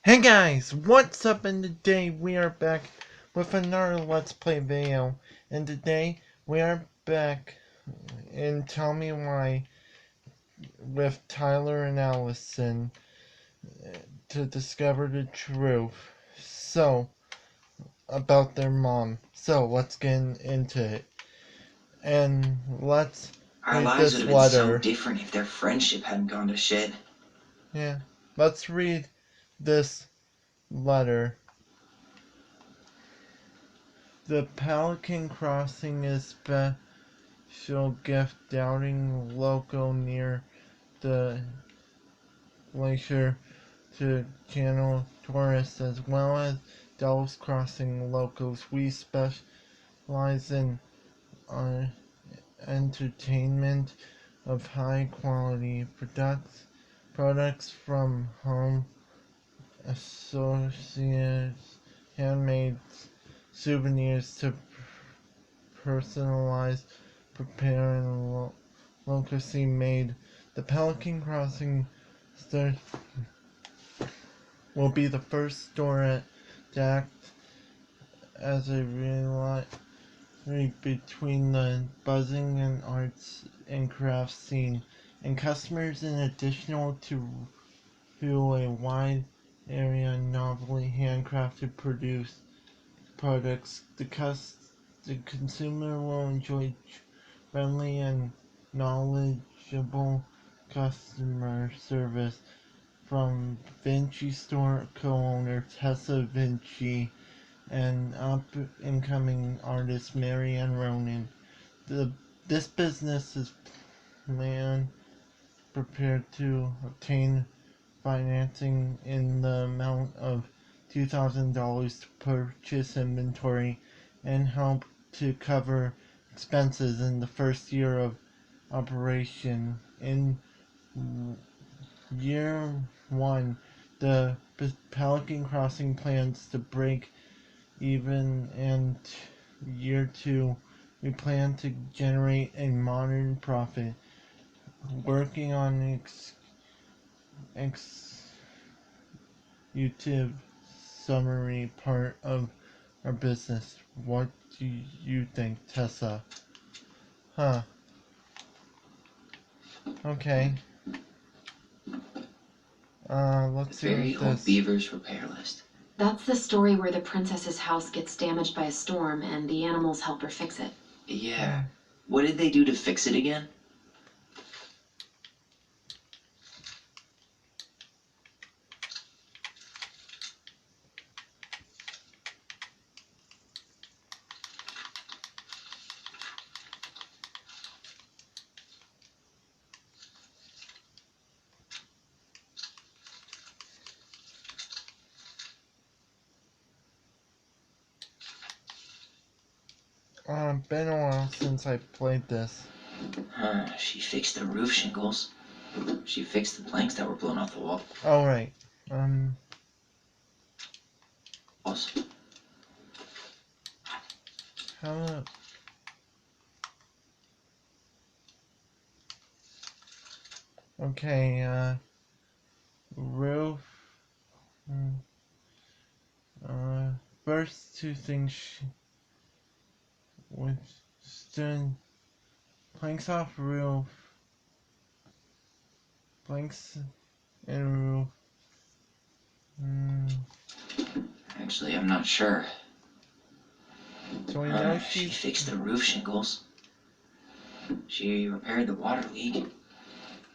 Hey guys, what's up? And today we are back with another Let's Play video. And today we are back in Tell Me Why with Tyler and Allyson to discover the truth. About their mom. So, let's get into it. And let's Our read lives would this have been so letter. different if their friendship hadn't gone to shit. Yeah, let's read this letter. The Pelican Crossing is special gift doubting local near the glacier to channel tourists as well as Dulles Crossing locals. We specialize in entertainment of high quality products from home associates, handmade souvenirs to personalized prepare and locally made. The Pelican Crossing store will be the first store to act as a relay between the buzzing and arts and crafts scene and customers in addition to a wide area of novelty handcrafted products. The consumer will enjoy friendly and knowledgeable customer service from Vinci store co-owner Tessa Vinci and up-and-coming artist Marianne Ronan. This business is prepared to obtain financing in the amount of $2,000 to purchase inventory and help to cover expenses in the first year of operation. In year 1, the Pelican Crossing plans to break even, and year 2, we plan to generate a modern profit. Working on executive summary part of our business. What do you think, Tessa? Huh. Okay. Let's see Very what old this. Beaver's repair list. That's the story where the princess's house gets damaged by a storm and the animals help her fix it. Yeah. What did they do to fix it again? Been a while since I played this. She fixed the roof shingles. She fixed the planks that were blown off the wall. Oh, right. How... Okay, roof... First two things stood planks off roof, planks and roof. Actually, I'm not sure. So we know She fixed the roof shingles. She repaired the water leak.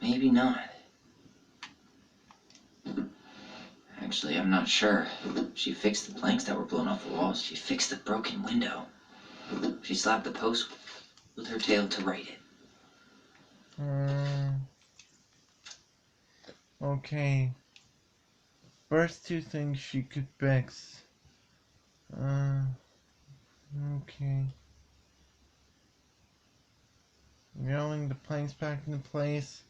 Maybe not. Actually, I'm not sure. She fixed the planks that were blown off the walls. She fixed the broken window. She slapped the post with her tail to right it. Okay. First two things she could fix. Okay. Nailing the planks back into place.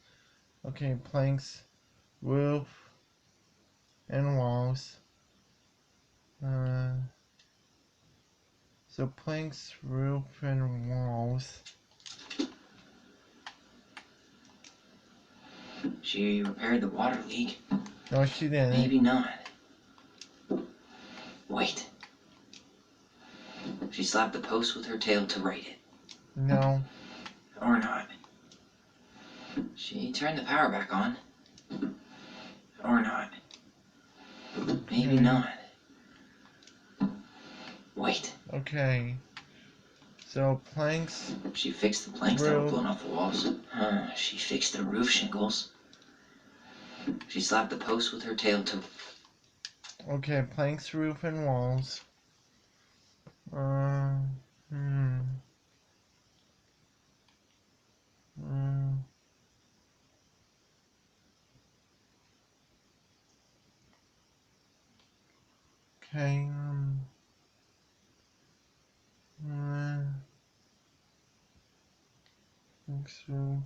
Okay, planks, roof, and walls. So planks, roof, and walls. She repaired the water leak. No, she didn't. Maybe not. Wait. She slapped the post with her tail to right it. No. Or not. She turned the power back on. Or not. Maybe not. Wait. Okay. So planks. She fixed the planks that were Roof. blown off the walls. She fixed the roof shingles. She slapped the post with her tail to... Okay, planks, roof, and walls. Uh, hmm. Mm. Okay, planks, roof,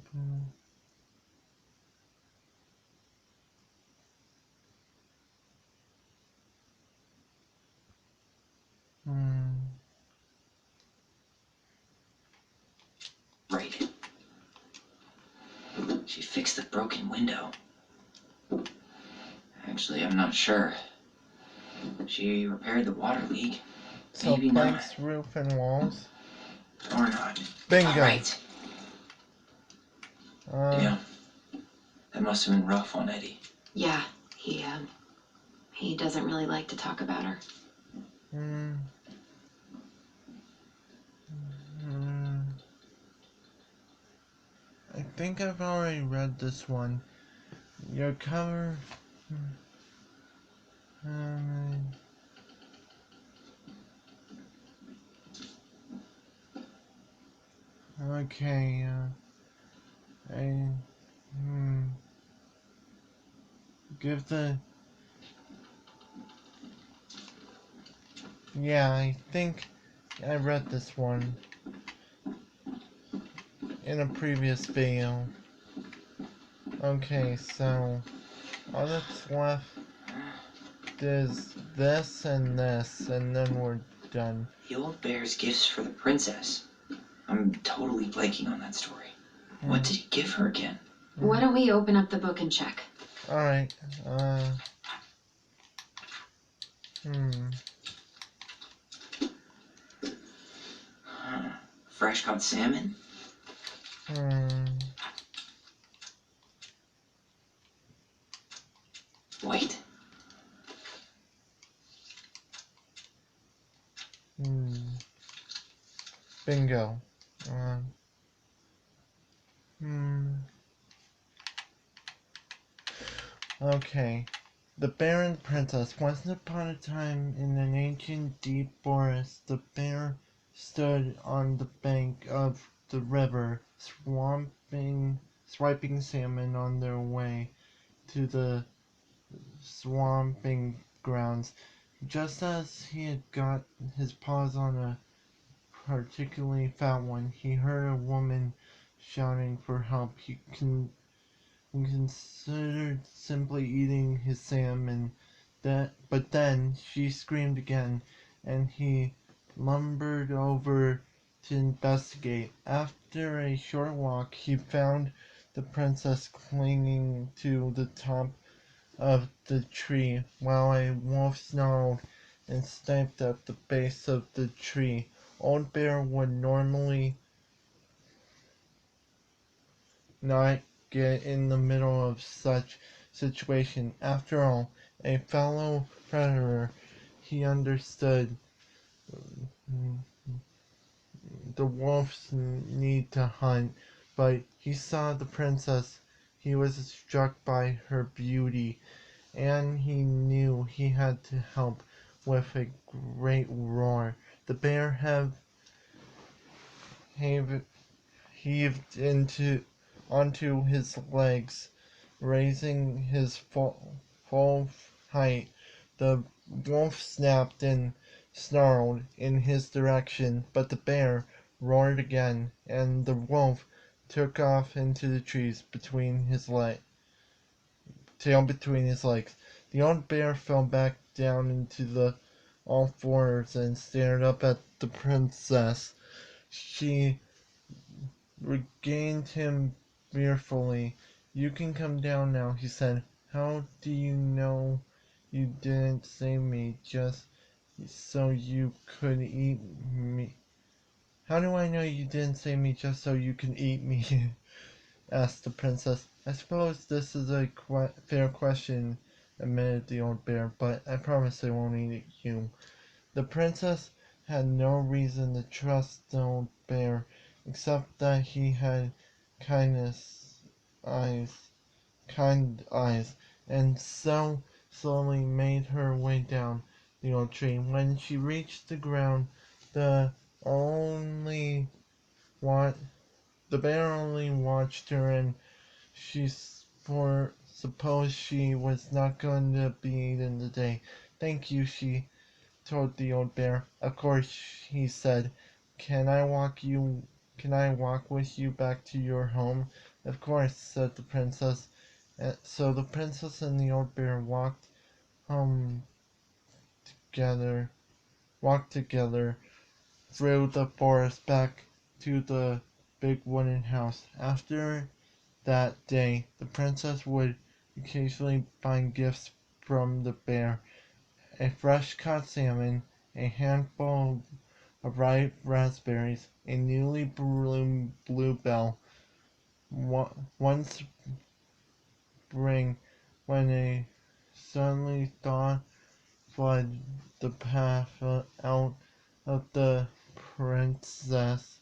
right it. She fixed the broken window. Actually, I'm not sure. She repaired the water leak. So Maybe planks, roof, and walls. not. Or not. Bingo. All right. Uh, Yeah. That must have been rough on Eddie. Yeah, he doesn't really like to talk about her. hmm. Hmm. I think I've already read this one. Your cover. Um, okay. I. Hmm. Give the. Yeah, I think I read this one in a previous video. Okay, so all that's left is this, and then we're done. The old bear's gifts for the princess. I'm totally blanking on that story. What did he give her again? Why don't we open up the book and check? Alright, Fresh caught salmon? hmm. Wait. Bingo. Uh, hmm. Okay. The Bear and Princess. Once upon a time, in an ancient deep forest, the bear stood on the bank of the river, swiping salmon on their way to the swamping grounds. Just as he had got his paws on a particularly fat one, he heard a woman shouting for help. He considered simply eating his salmon, but then she screamed again, and he lumbered over to investigate. After a short walk, he found the princess clinging to the top of the tree, while a wolf snarled and sniped at the base of the tree. Old Bear would normally not get in the middle of such situation. After all, a fellow predator, he understood the wolf's need to hunt, but he saw the princess. He was struck by her beauty, and he knew he had to help. With a great roar, the bear heaved onto his legs, raising his full height. The wolf snapped and snarled in his direction, but the bear roared again, and the wolf took off into the trees tail between his legs. The old bear fell back down into the all fours and stared up at the princess. She regained him fearfully. "You can come down now," he said. "How do you know you didn't save me just so you could eat me. How do I know you didn't save me just so you can eat me? Asked the princess. I suppose this is a fair question, admitted the old bear, but I promise I won't eat you. The princess had no reason to trust the old bear, except that he had kindness eyes, kind eyes, and so slowly made her way down the old tree. When she reached the ground, the only wa- the bear only watched her, and she supposed she was not going to be eaten today. Thank you, she told the old bear. Of course, he said. Can I walk you? Can I walk with you back to your home? Of course, said the princess. So the princess and the old bear home together, walked together through the forest back to the big wooden house. After that day, the princess would occasionally find gifts from the bear: a fresh caught salmon, a handful of ripe raspberries, a newly bloomed bluebell. One spring, when a suddenly thaw flooded the path out of the princess's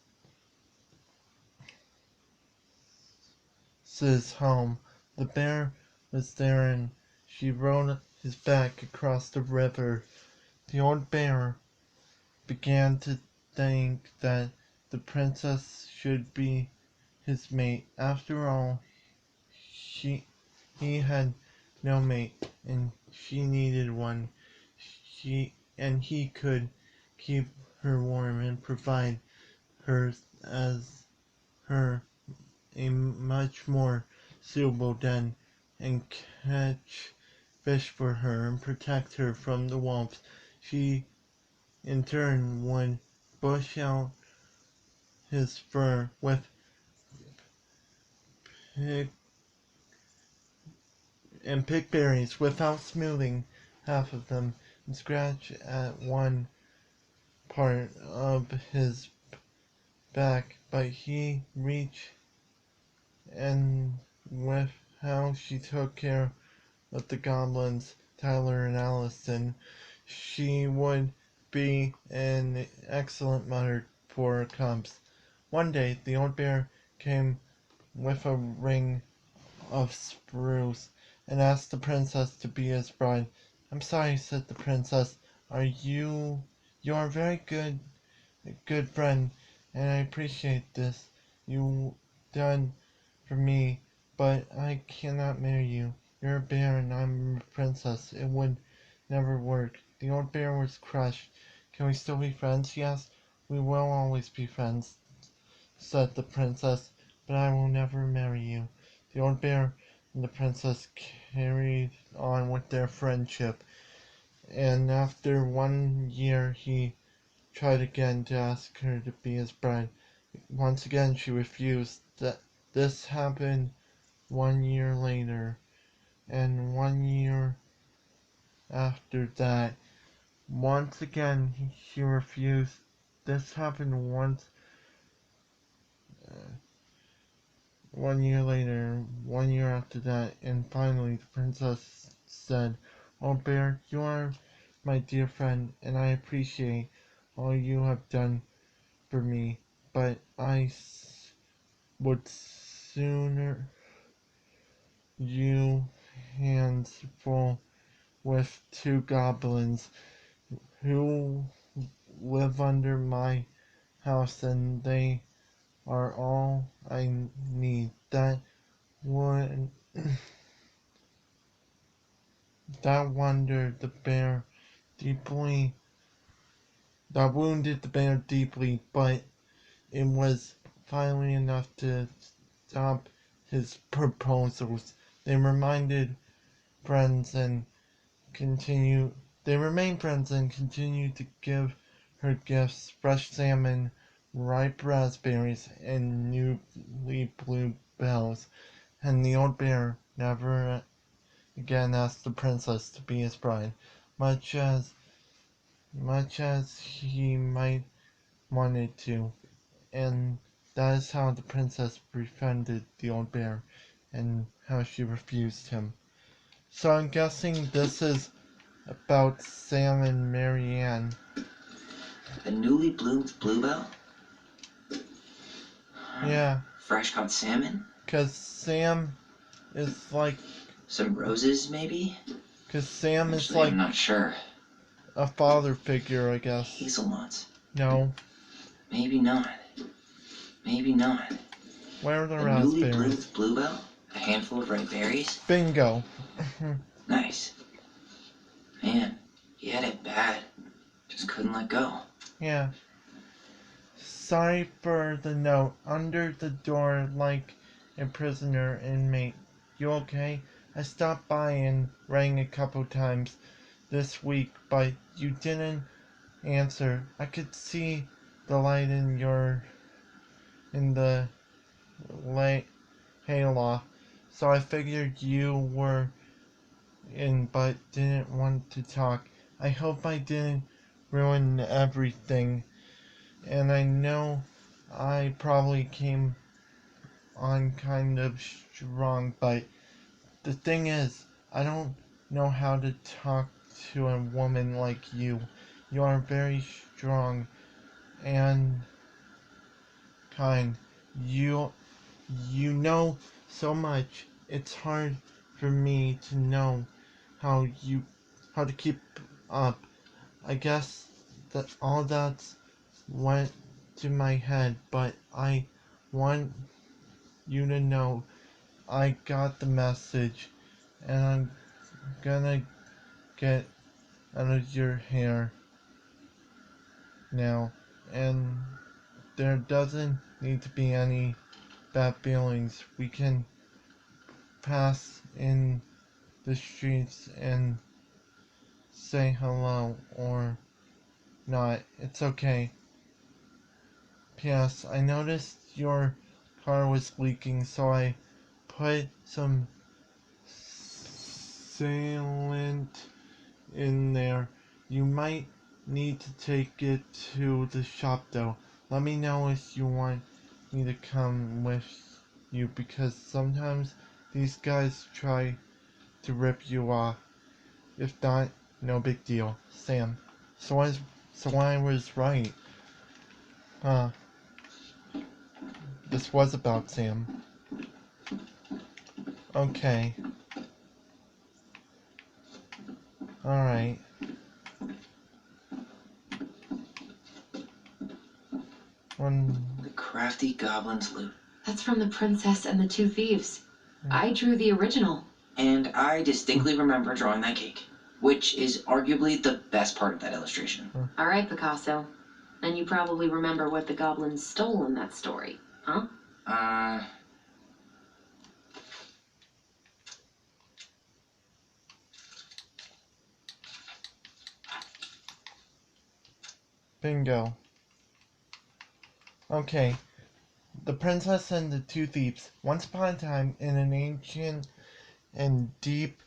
home, the bear was there, and she rode his back across the river. The old bear began to think that the princess should be his mate. After all, she he had no mate, and she needed one. He could keep her warm and provide her as her a much more suitable den, and catch fish for her and protect her from the wolves. She in turn would bush out his fur with pick pick berries without smoothing half of them, and scratch at one part of his back, but he reached, and with how she took care of the goblins, Tyler and Allyson, she would be an excellent mother for her cubs. One day, the old bear came with a ring of spruce and asked the princess to be his bride. I'm sorry, said the princess. You are very good friend, and I appreciate this you done for me, but I cannot marry you. You're a bear and I'm a princess. It would never work. The old bear was crushed. Can we still be friends? He asked. We will always be friends, said the princess, but I will never marry you. The old bear and the princess carried on with their friendship, and after 1 year he tried again to ask her to be his bride. Once again she refused. This happened 1 year later, and 1 year after that. Once again she refused. This happened 1 year later, 1 year after that, and finally the princess said, "Oh bear, you are my dear friend, and I appreciate all you have done for me, but would sooner you hands full with two goblins who live under my house, and they are all I need." Would that wondered the bear deeply that wounded the bear deeply, but it was finally enough to stop his proposals. They reminded friends and continue they remained friends and continued to give her gifts: fresh salmon, ripe raspberries, and newly bluebells. And the old bear never again asked the princess to be his bride, much as much as he might wanted to, and that is how the princess befriended the old bear, and how she refused him. So I'm guessing this is about Sam and Marianne. A newly bloomed bluebell? Yeah, Fresh caught salmon? 'cause Sam is like, Some roses, maybe? 'cause Sam is Actually, like I'm not sure. a father figure, I guess. Hazelnuts? No, Maybe not. Maybe not. where are the A newly bloomed raspberries? bluebell? A handful of ripe berries? Bingo. Nice. Man, he had it bad. Just couldn't let go. Yeah. Sorry for the note under the door like a prisoner inmate. You okay? I stopped by and rang a couple times this week, but you didn't answer. I could see the light in the light hayloft, so I figured you were in but didn't want to talk. I hope I didn't ruin everything, and I know I probably came on kind of strong, but the thing is, I don't know how to talk to a woman like you. You are very strong and kind. You you know so much. It's hard for me to know how you how to keep up. I guess that all that's went to my head, but I want you to know I got the message, and I'm gonna get out of your hair now, and there doesn't need to be any bad feelings. We can pass in the streets and say hello or not. It's okay. P.S. I noticed your car was leaking, so I put some sealant in there. You might need to take it to the shop though. Let me know if you want me to come with you, because sometimes these guys try to rip you off. If not, no big deal. Sam. So I was right. Huh. This was about Sam. Okay. Alright. The crafty goblin's loot. That's from The Princess and the Two Thieves. I drew the original. And I distinctly remember drawing that cake, which is arguably the best part of that illustration. All right, Picasso. And you probably remember what the goblins stole in that story, huh? Bingo. Okay. The Princess and the Two Thieves. Once upon a time, in an ancient and deep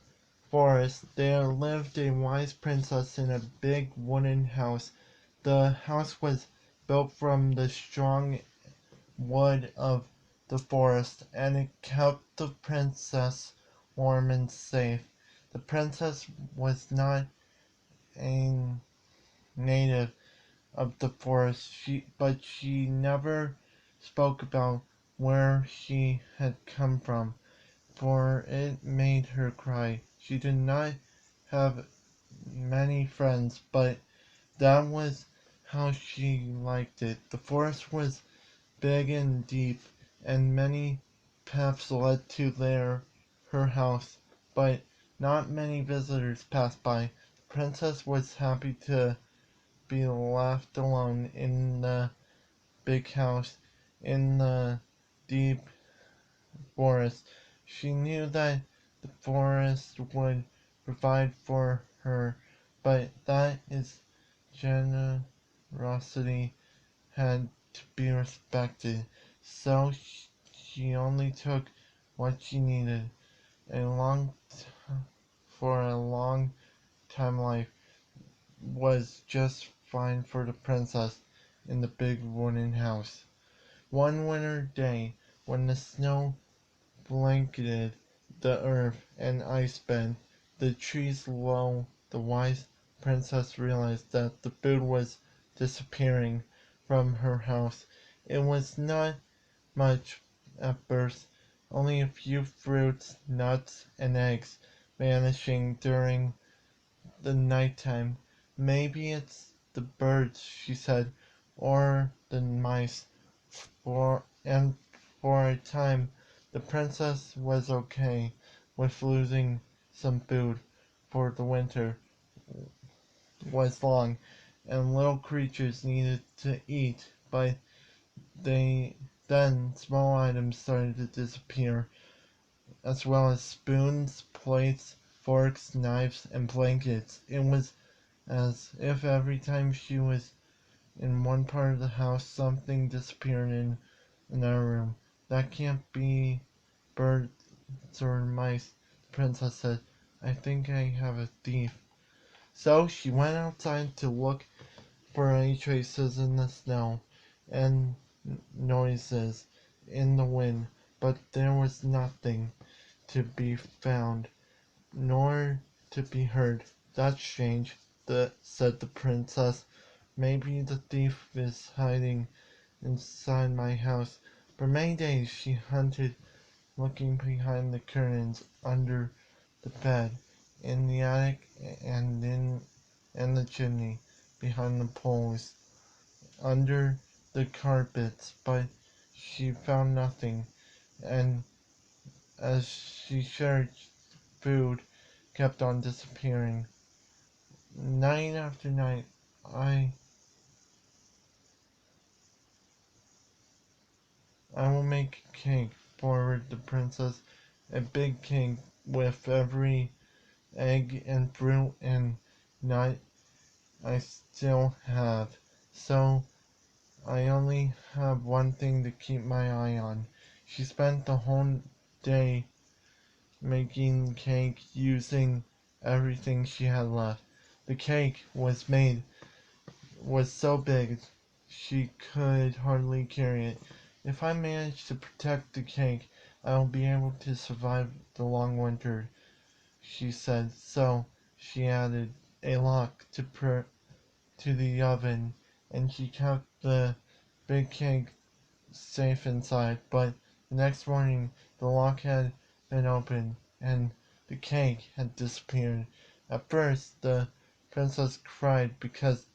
forest, there lived a wise princess in a big wooden house. The house was built from the strong wood of the forest, and it kept the princess warm and safe. The princess was not a native of the forest, but she never spoke about where she had come from, for it made her cry. She did not have many friends, but that was how she liked it. The forest was big and deep, and many paths led to her house, but not many visitors passed by. The princess was happy to be left alone in the big house in the deep forest. She knew that the forest would provide for her, but that its generosity had to be respected. So she only took what she needed. A long for a long time life was just fine for the princess in the big wooden house. One winter day, when the snow blanketed the earth and ice bed, the trees low, the wise princess realized that the food was disappearing from her house. It was not much at first, only a few fruits, nuts, and eggs vanishing during the nighttime. Maybe it's the birds, she said, or the mice. For a time, the princess was okay with losing some food, for the winter was long and little creatures needed to eat, but then small items started to disappear, as well as spoons, plates, forks, knives, and blankets. It was as if every time she was in one part of the house, something disappeared in another room. That can't be birds or mice, the princess said. I think I have a thief. So she went outside to look for any traces in the snow and noises in the wind, but there was nothing to be found, nor to be heard. That's strange, said the princess. Maybe the thief is hiding inside my house. For many days she hunted, looking behind the curtains, under the bed, in the attic, and the chimney, behind the poles, under the carpets, but she found nothing, and as she searched, food kept on disappearing. Night after night, I I will make a cake, forwarded the princess, a big cake with every egg and fruit and nut I still have. So I only have one thing to keep my eye on. She spent the whole day making cake using everything she had left. The cake was so big she could hardly carry it. If I manage to protect the cake, I will be able to survive the long winter, she said. So, she added a lock to the oven, and she kept the big cake safe inside. But the next morning, the lock had been opened, and the cake had disappeared. At first, the princess cried because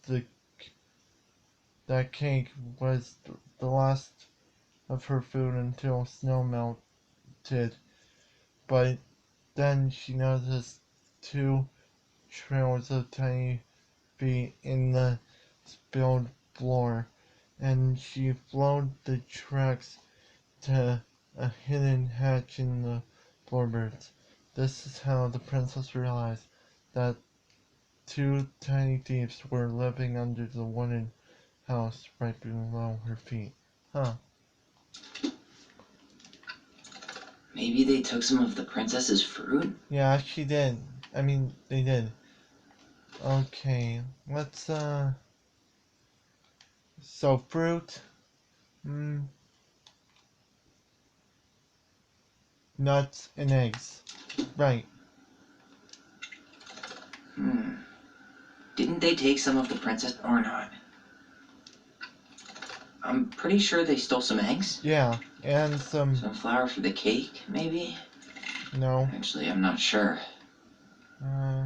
that cake was the last of her food until snow melted. But then she noticed two trails of tiny feet in the spilled floor, and she followed the tracks to a hidden hatch in the floorboards. This is how the princess realized that two tiny thieves were living under the wooden house right below her feet. Huh. Maybe they took some of the princess's fruit? Yeah, she did. I mean, they did. Okay, let's, so fruit, nuts, and eggs. Right. Hmm. Didn't they take some of the princess or not? I'm pretty sure they stole some eggs. Yeah, and some, Some flour for the cake, maybe? no, Actually, I'm not sure. uh,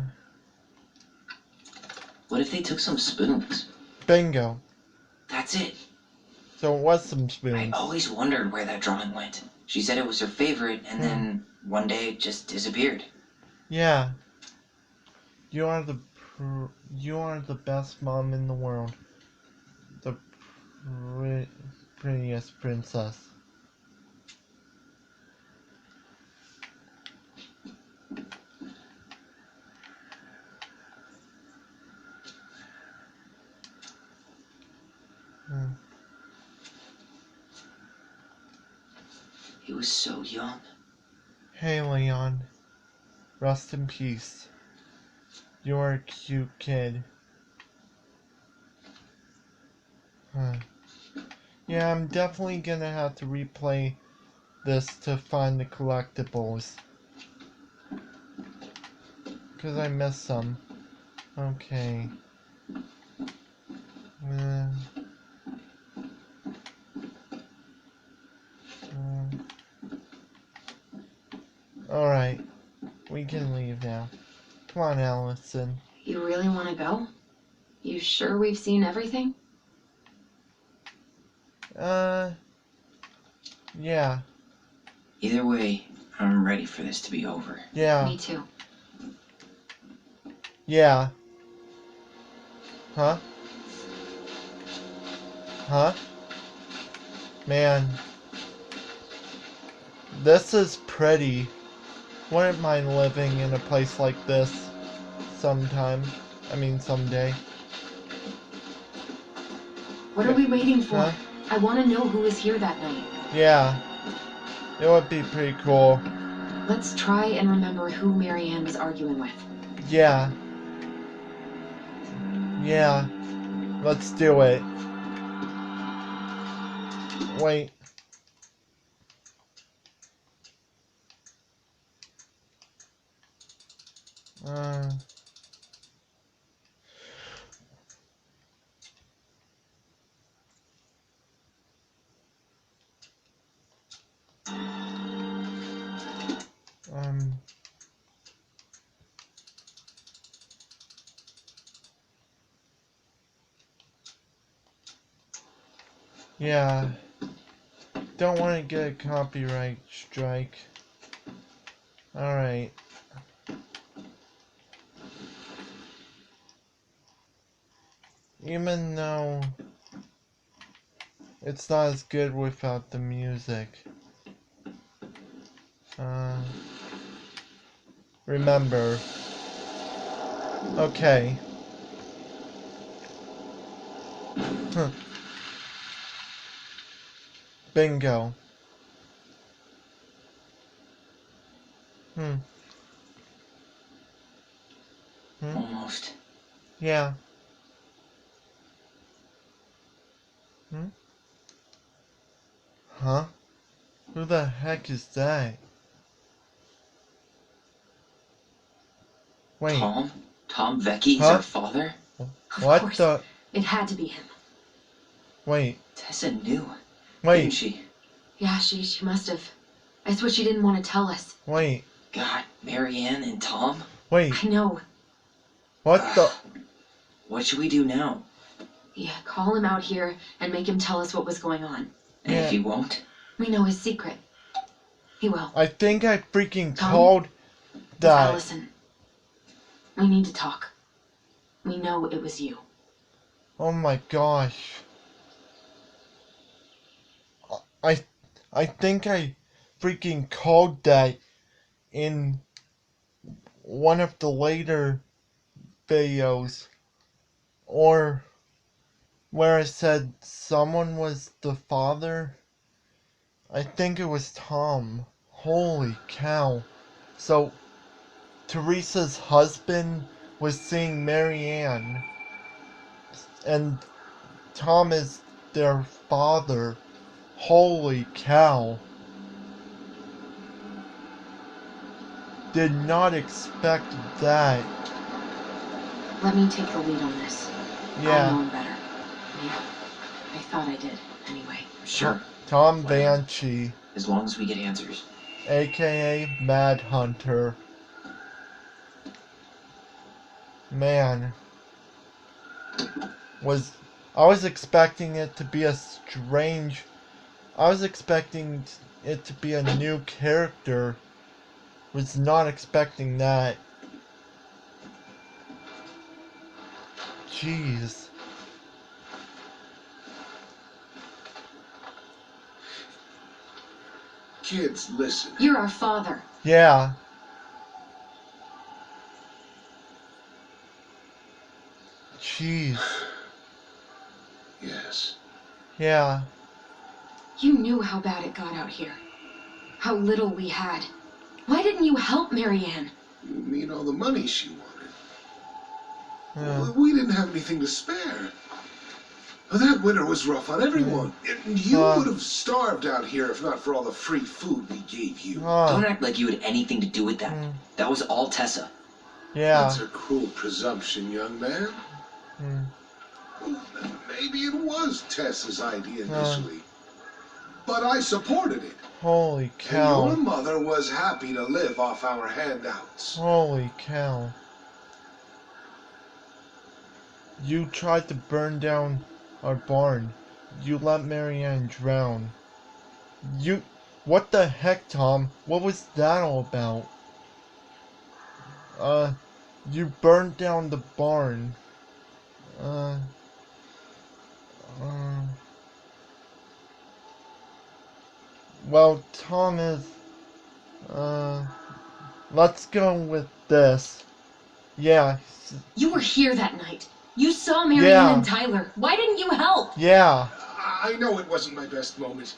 What if they took some spoons? bingo. That's it. So it was some I spoons. always wondered where that drawing went. She said it was her favorite, and then one day it just disappeared. Yeah, you are the best mom in the world. The prettiest princess. Hmm. He was so young. Hey, Leon. Rest in peace. You're a cute kid. Yeah, I'm definitely gonna have to replay this to find the collectibles. Because I missed some. Okay. Alright. We can leave now. Come on, Allison. You really want to go? You sure we've seen everything? Yeah. Either way, I'm ready for this to be over. Yeah. Me too. Yeah. Huh? Huh? Man. This is pretty. Wouldn't mind living in a place like this sometime. Someday. What are we waiting for? Huh? I want to know who was here that night. Yeah. It would be pretty cool. Let's try and remember who Marianne was arguing with. Yeah. Yeah. Let's do it. Wait. Yeah. Don't want to get a copyright strike. Alright. Even though it's not as good without the music. Remember. Okay. Huh. Bingo. Almost. Yeah. Huh? Who the heck is that? Wait. Tom? Tom Vecchi is Huh? our father? Of What course. the? It had to be him. Wait. Tessa knew. Wait. Didn't she? Yeah, she must have. That's what she didn't want to tell us. Wait. God, Marianne and Tom? Wait. I know. What the? What should we do now? Yeah, call him out here and make him tell us what was going on. And Yeah. if he won't? We know his secret. He will. I think I freaking Tom? called It's that. Allison. We need to talk. We know it was you. Oh my gosh. I think I freaking called that in one of the later videos. Or where I said someone was the father. I think it was Tom. Holy cow. So, Teresa's husband was seeing Marianne. And Tom is their father. Holy cow. Did not expect that. Let me take the lead on this. I know Yeah. him better. Yeah, I thought I did, anyway. Sure. Tom Whatever. Banshee, As long as we get answers. aka Mad Hunter. Man. I was expecting it to be I was expecting it to be a new character. Was not expecting that. Jeez. Kids, listen. You're our father. Yeah. Jeez. Yes. Yeah. You knew how bad it got out here. How little we had. Why didn't you help Marianne? You mean all the money she wanted? Yeah. We didn't have anything to spare. Well, that winter was rough on everyone. You Uh. would have starved out here if not for all the free food we gave you. Don't act like you had anything to do with that. That was all Tessa. Yeah. That's a cruel presumption, young man. Well, maybe it was Tessa's idea initially. But I supported it. Holy cow. And your mother was happy to live off our handouts. Holy cow. You tried to burn down our barn. You let Marianne drown. You... What the heck, Tom? What was that all about? You burned down the barn. Well, Tom is... Let's go with this. Yeah. You were here that night. You saw Marianne Yeah. and Tyler. Why didn't you help? Yeah. I know it wasn't my best moment.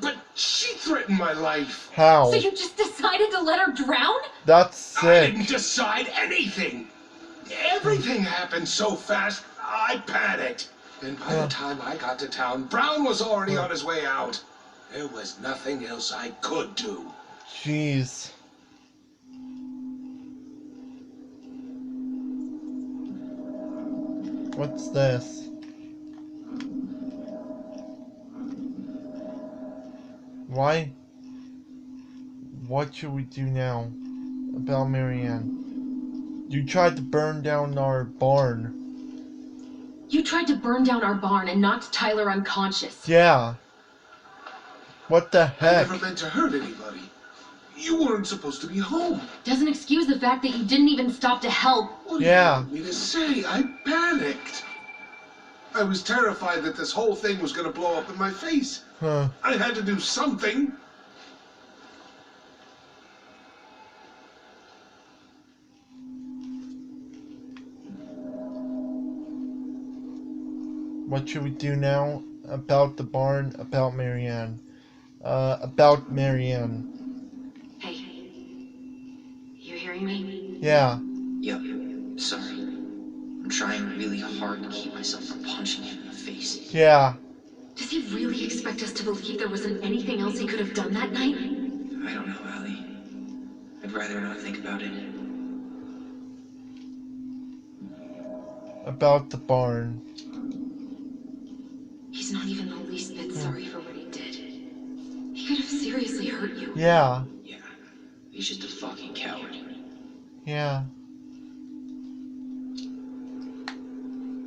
But she threatened my life. How? So you just decided to let her drown? That's I sick. didn't decide anything. Everything happened so fast, I panicked. And by the time I got to town, Brown was already on his way out. There was nothing else I could do. Jeez. What's this? Why? What should we do now about Marianne? You tried to burn down our barn. You tried to burn down our barn and knocked Tyler unconscious. Yeah. What the I heck? never meant to hurt anybody. You weren't supposed to be home. Doesn't excuse the fact that you didn't even stop to help. What do Yeah. you want me to say? I panicked. I was terrified that this whole thing was going to blow up in my face. Huh. I had to do something. What should we do now about the barn, about Marianne? About Marianne. Hey, you hearing me? Yeah. Yep. Sorry. I'm trying really hard to keep myself from punching him in the face. Yeah. Does he really expect us to believe there wasn't anything else he could have done that night? I don't know, Allie. I'd rather not think about it. About the barn. He's not even the least bit sorry for what he did. He could have seriously hurt you. Yeah. Yeah. He's just a fucking coward. Yeah.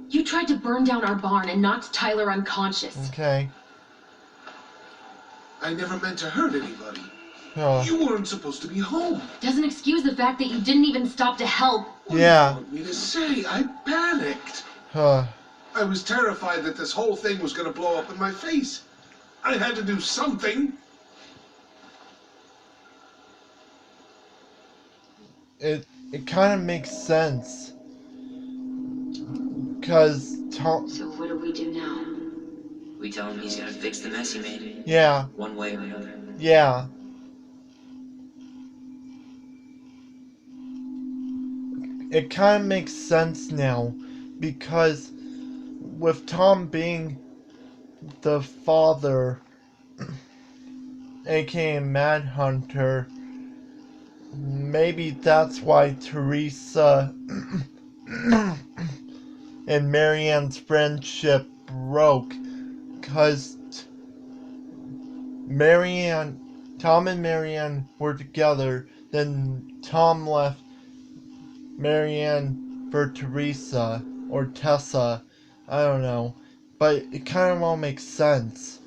You tried to burn down our barn and knocked Tyler unconscious. Okay. I never meant to hurt anybody. Oh. You weren't supposed to be home. Doesn't excuse the fact that you didn't even stop to help. What Yeah. do you want me to say? I panicked. Huh. I was terrified that this whole thing was going to blow up in my face. I had to do something. It kind of makes sense. Cause Tom. So what do we do now? We tell him he's gonna fix the mess he made. Yeah. One way or another. Yeah. It kind of makes sense now, because with Tom being the father, aka Mad Hunter, maybe that's why Teresa and Marianne's friendship broke, because Tom and Marianne were together, then Tom left Marianne for Teresa, or Tessa, I don't know, but it kind of all makes sense,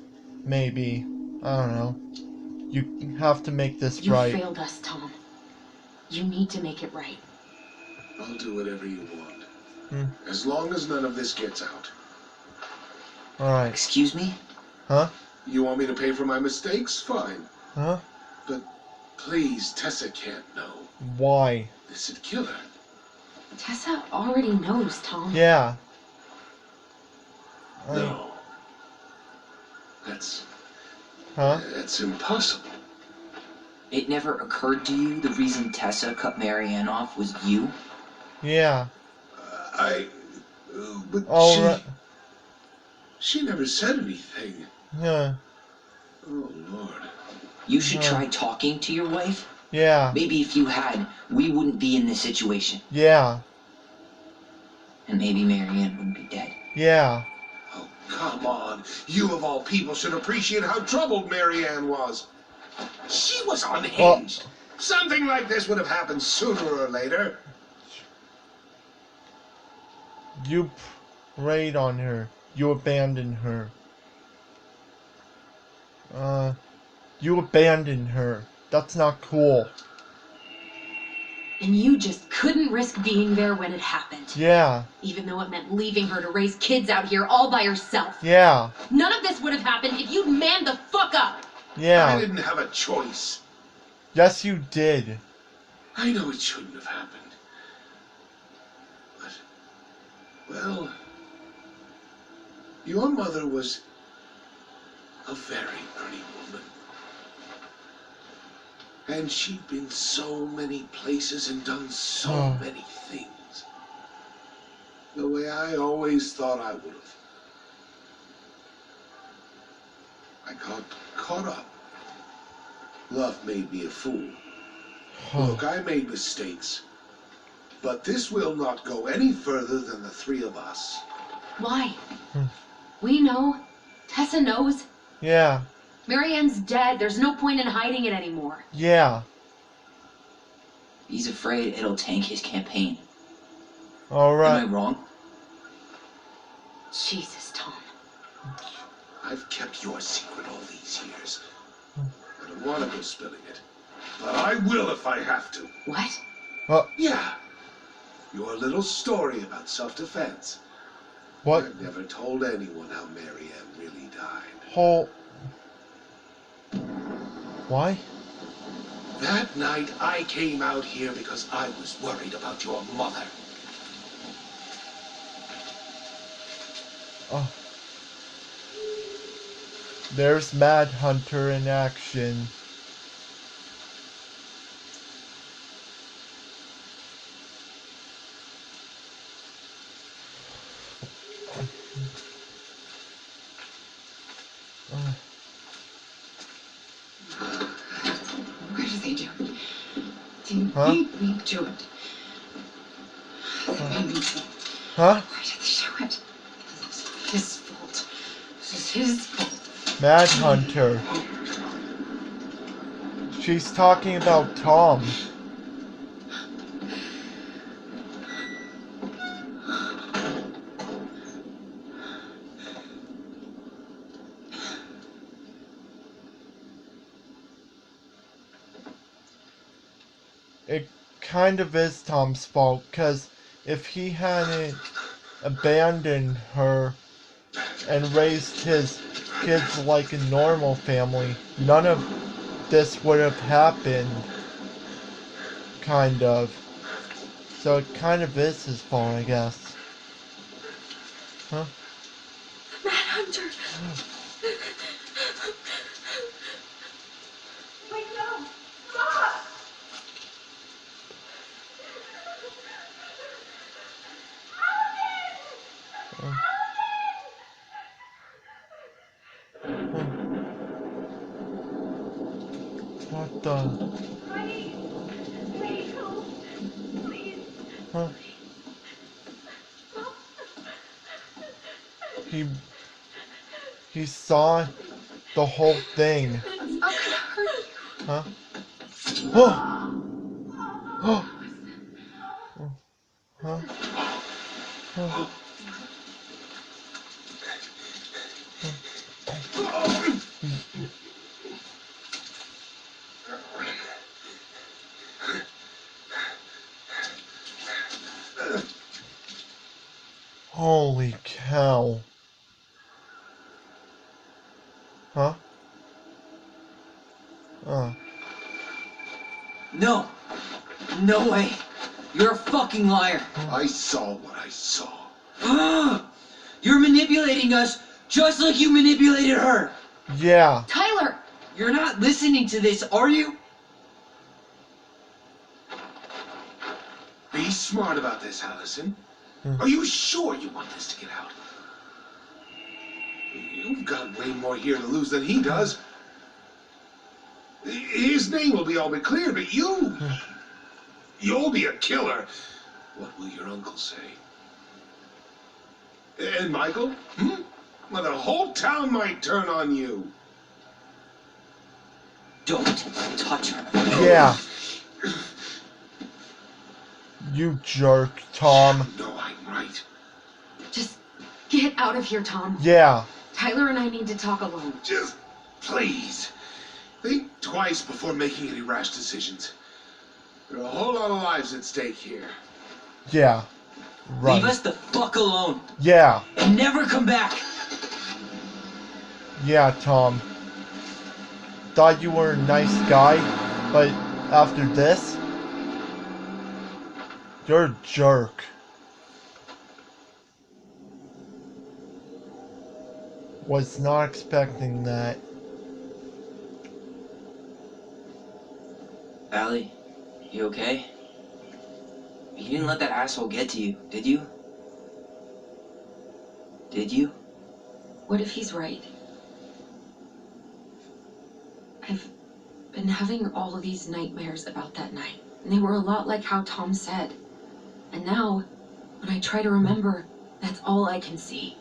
maybe, I don't know. You have to make this You right. failed us, Tom. You need to make it right. I'll do whatever you want. Hmm. As long as none of this gets out. Alright. Excuse me? Huh? You want me to pay for my mistakes? Fine. Huh? But please, Tessa can't know. Why? This'd kill her. Tessa already knows, Tom. Yeah. No. Huh? That's impossible. It never occurred to you the reason Tessa cut Marianne off was you? Yeah. But All she... right. She never said anything. Yeah. Oh, Lord. You should try talking to your wife. Yeah. Maybe if you had, we wouldn't be in this situation. Yeah. And maybe Marianne wouldn't be dead. Yeah. Oh, come on. You of all people should appreciate how troubled Marianne was. She was unhinged. Something like this would have happened sooner or later. You preyed on her. You abandoned her. You abandoned her. That's not cool. And you just couldn't risk being there when it happened. Yeah. Even though it meant leaving her to raise kids out here all by herself. Yeah. None of this would have happened if you'd manned the fuck up. Yeah. I didn't have a choice. Yes, you did. I know it shouldn't have happened. But, well, your mother was a very pretty woman. And she'd been so many places and done so many things. The way I always thought I would have. I got caught up. Love made me a fool. Look, I made mistakes. But this will not go any further than the three of us. Why? We know. Tessa knows. Yeah. Marianne's dead. There's no point in hiding it anymore. Yeah. He's afraid it'll tank his campaign. Alright. Am I wrong? Jesus, Tom. I've kept your secret all these years. I don't want to go spilling it. But I will if I have to. What? Yeah. Your little story about self-defense. What? I've never told anyone how Marianne really died. Whole... Why? That night, I came out here because I was worried about your mother. Oh. There's Mad Hunter in action. Why did they do it? They made me do it. They made me do it. Huh? Why did they do it? This is his fault. This is his fault. Mad Hunter. She's talking about Tom. It kind of is Tom's fault, because if he hadn't abandoned her and raised his kids like a normal family, none of this would have happened. Kind of. So it kind of is his fault, I guess. Huh? Mad Hunter. Wait, no. Stop. What the? Honey, please help. Please. Huh? He saw the whole thing. I'm not gonna hurt you. Huh? Oh! Oh! Huh? Oh. Holy cow. Huh? No. No way. You're a fucking liar. I saw what I saw. You're manipulating us just like you manipulated her. Yeah. Tyler! You're not listening to this, are you? Be smart about this, Allison. Are you sure you want this to get out? You've got way more here to lose than he does. His name will be all but clear, but you'll be a killer. What will your uncle say? And Michael? Well, the whole town might turn on you. Don't touch her. Yeah. You jerk, Tom. No, I'm right. Just get out of here, Tom. Yeah. Tyler and I need to talk alone. Just please think twice before making any rash decisions. There are a whole lot of lives at stake here. Yeah. Right. Leave us the fuck alone. Yeah. And never come back. Yeah, Tom. Thought you were a nice guy, but after this, you're a jerk. Was not expecting that. Allie, you okay? You didn't let that asshole get to you, did you? Did you? What if he's right? I've been having all of these nightmares about that night, and they were a lot like how Tom said. And now, when I try to remember, that's all I can see.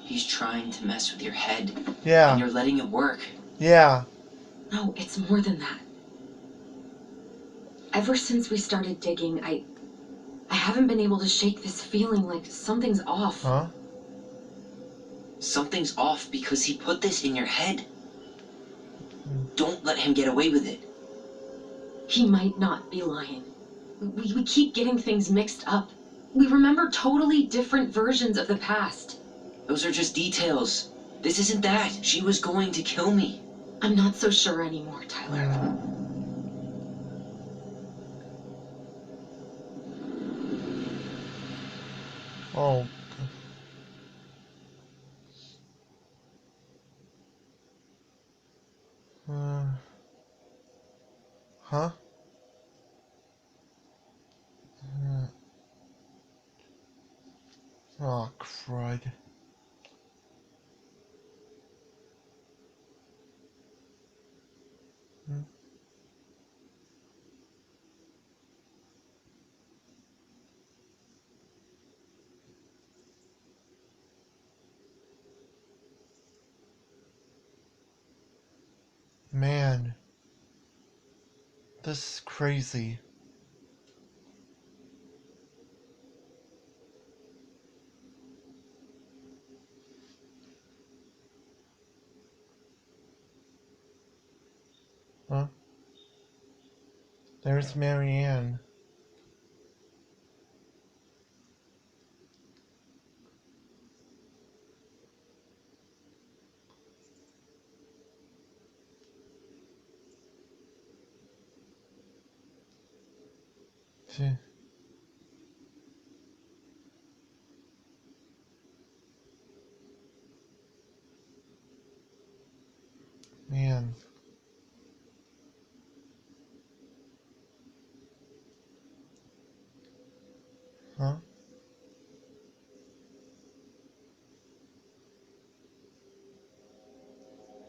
He's trying to mess with your head. Yeah. And you're letting it work. Yeah. No, it's more than that. Ever since we started digging, I haven't been able to shake this feeling like something's off. Huh? Something's off because he put this in your head. Don't let him get away with it. He might not be lying. We keep getting things mixed up. We remember totally different versions of the past. Those are just details. This isn't that. She was going to kill me. I'm not so sure anymore, Tyler. Oh. Huh? Oh, crud. Man. This is crazy. Huh? There's Marianne. She... Man. Huh?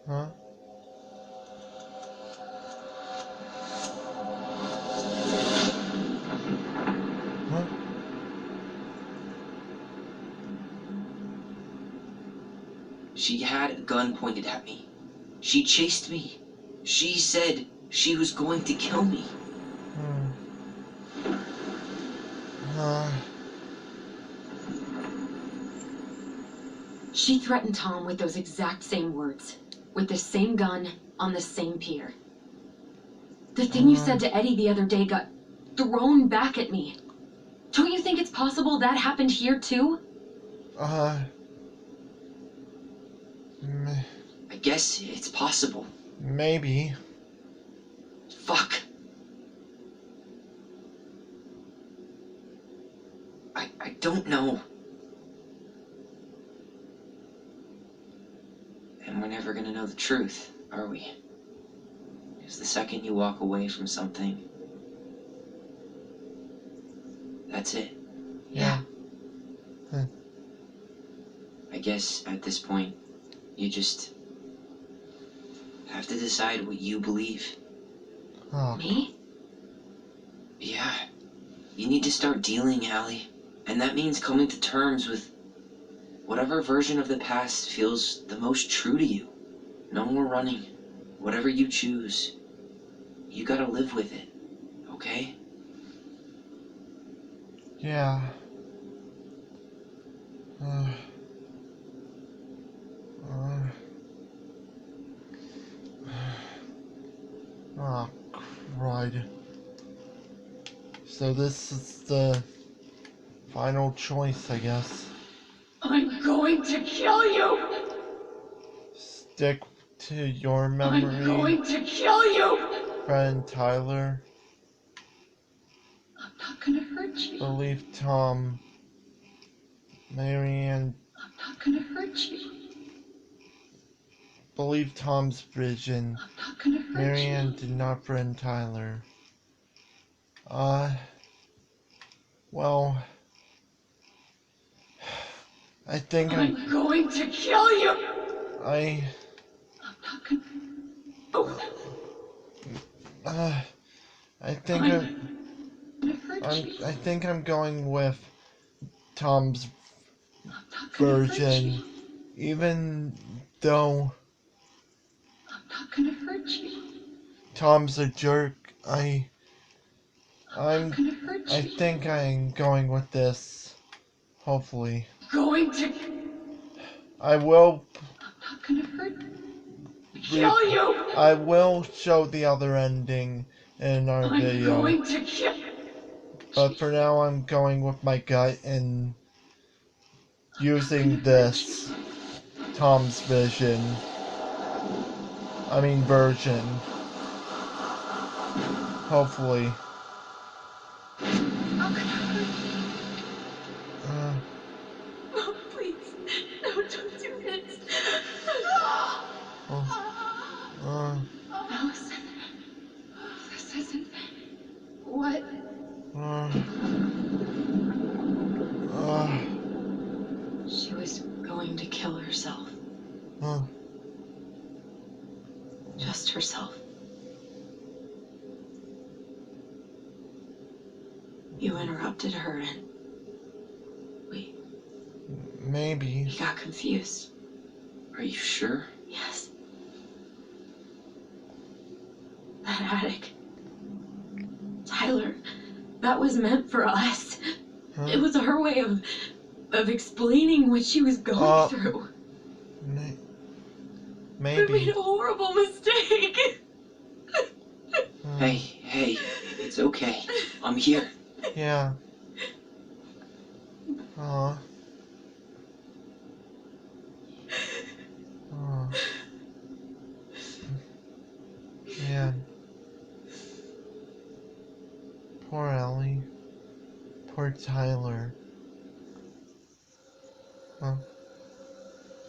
Huh? Huh? She had a gun pointed at me. She chased me. She said she was going to kill me. She threatened Tom with those exact same words, with the same gun, on the same pier. The thing you said to Eddie the other day got thrown back at me. Don't you think it's possible that happened here too? I guess it's possible. Maybe. Fuck. I don't know. And we're never gonna know the truth, are we? Because the second you walk away from something, that's it. Yeah. I guess at this point, you just have to decide what you believe. Oh, Me? Yeah, you need to start dealing, Allie. And that means coming to terms with whatever version of the past feels the most true to you. No more running. Whatever you choose, you gotta live with it, okay? yeah. Uh, uh, oh, crud. So this is the final choice, I guess. I'm going to kill you! Stick to your I'm memory, going to kill you! friend Tyler. I'm not gonna hurt you. Believe Tom. Marianne. I'm not gonna hurt you. Believe Tom's vision. I'm not gonna hurt Marianne you. did not friend Tyler. Well, I think I'm going to kill you! I I'm not gonna... Oh, I think I'm gonna hurt you. I think I'm going with Tom's I'm not gonna hurt version, you. even though I'm not gonna hurt you. Tom's a jerk. I'm not gonna hurt you. I think I'm going with this. Hopefully, Going to... I will. I'm not gonna hurt... Kill you! I will show the other ending in our I'm video. going to kill... But for now, I'm going with my gut and using this Tom's vision. Version. Hopefully. I'm gonna hurt you. Uh, Oh, please. No, don't do this. Allison. This isn't... What? She was going to kill herself. Just herself. You interrupted her and... We Maybe. got confused. Are you sure? Yes. That attic. Tyler, that was meant for us. It was her way of explaining what she was going through. We made Maybe. a horrible mistake. Hey, it's okay. I'm here. Yeah. Aw. Aw. Man. Poor Ellie. Poor Tyler. Huh?